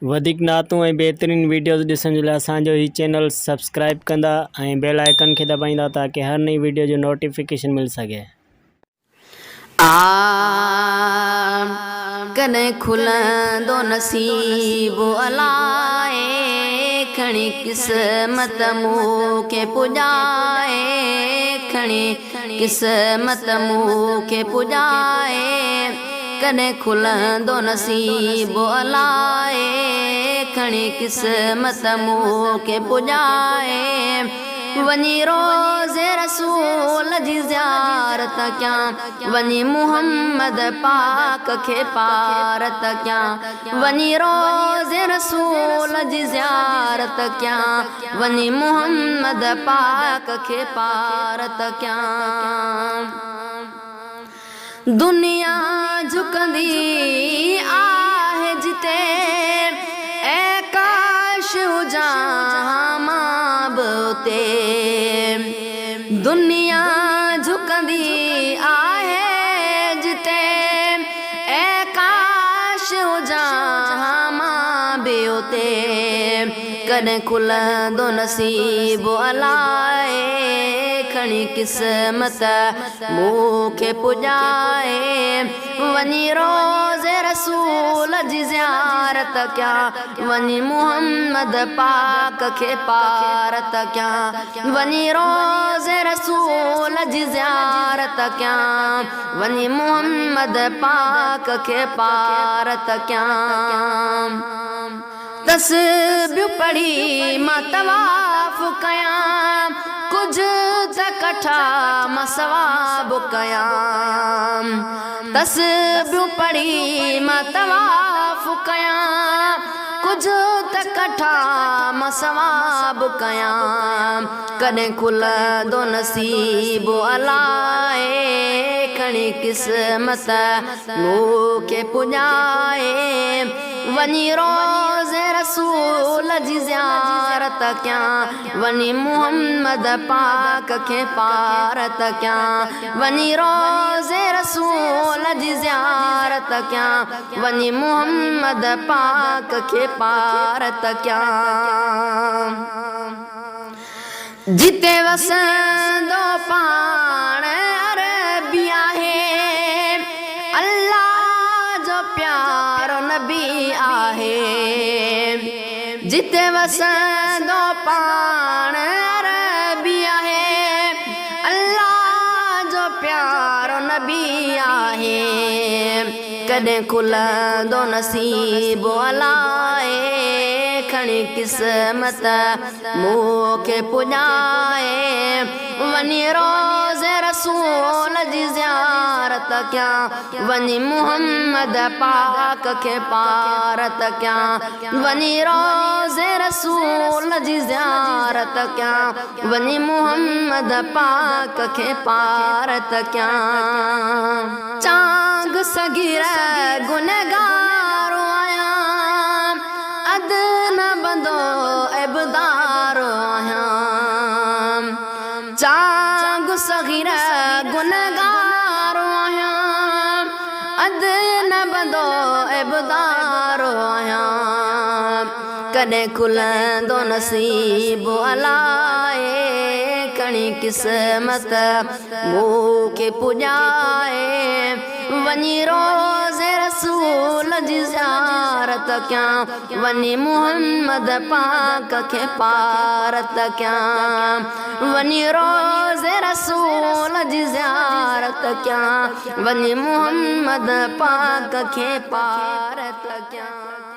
वधिक नातूं ऐं बेहतरीन वीडियोज़ ॾिसण जे लाइ असांजो ही चैनल सब्सक्राइब कंदा ऐं बेल आइकन खे दबाईंदा ताकि हर नई वीडियो जो नोटिफिकेशन मिल सके। कने खुलंदो नसीब अलाए खणी किस्मत मूंखे पुॼाए खणी किस्मत मूंखे पुॼाए कने खुलंदो नसीब अलाए खणी किस्मत मूंखे पुॼाए वञी रोज़े रसूल जी ज़ियारत कयां वञी मुहम्मद पाक खे पारत कयां वञी रोज़े रसूल जी ज़ियारत कयां वञी मुहम्मद पाक खे पारत कयां। दुनिया झुकंदी आहे जिते ऐं काश हुजां मां बि उते दुनिया झुकंदी आहे जिते ऐं काश हुजां मां बि उते कॾहिं खुलंदो नसीब अलाए खणी किस्मत मूंखे पुॼाए वञी रोज़े रसूल जी ज़ियारत कयां वञी मुहम्मद पाक खे पारत कयां वञी रोज़े रसूल जी ज़ियारत कयां वञी मुहम्मद पाक खे पारत कयां। तस्बीह पढ़ी मां तवाफ़ कयां कुझु त कठा मां सवाब कयां तस्बीह पढ़ी मां तवाफ़ कयां कुझु त कठा मां सवाब कयां कॾहिं खुलंदो नसीब अलाए खणी किस्मत मूंखे पुॼाए वञी रोज़े रसूल जी ज़ियारत कयां वञी मुहम्मद पाक खे पारत कयां वञी रोज़े रसूल जी ज़ियारत कयां वञी मुहम्मद पाक खे पारत कयां। जिते वसंदो पाण अरबी आहे अल्लाह जो प्यारो नबी आहे जिते वसंदो पाण अरबी आहे अल्लाह जो प्यारो नबी आहे कॾहिं खुलंदो नसीब अलाए खणी किस्मत मूंखे पुॼाए वञी रोज़े रसूल जी ज़ियारत कयां वञी मुहम्मद पाक खे पारत कयां वञी रोज़े रसूल जी ज़ियारत कयां वञी मुहम्मद पाक खे पारत कयां। चांग सगीर गुनहगार आहियां अद न बंदो इबदार आहियां चांग सगीर गुनहगार आहियां अद न बंदो इबदार आहियां कॾहिं खुलंदो नसीब अलाए खणी किस्मत मूंखे पुॼाए वञी रोज़े रसूल जी ज़ियारत कयां वञी मुहम्मद पाक खे पारत कयां वञी रोज़े रसूल जी ज़ियारत कयां वञी मुहम्मद पाक खे पारत कयां।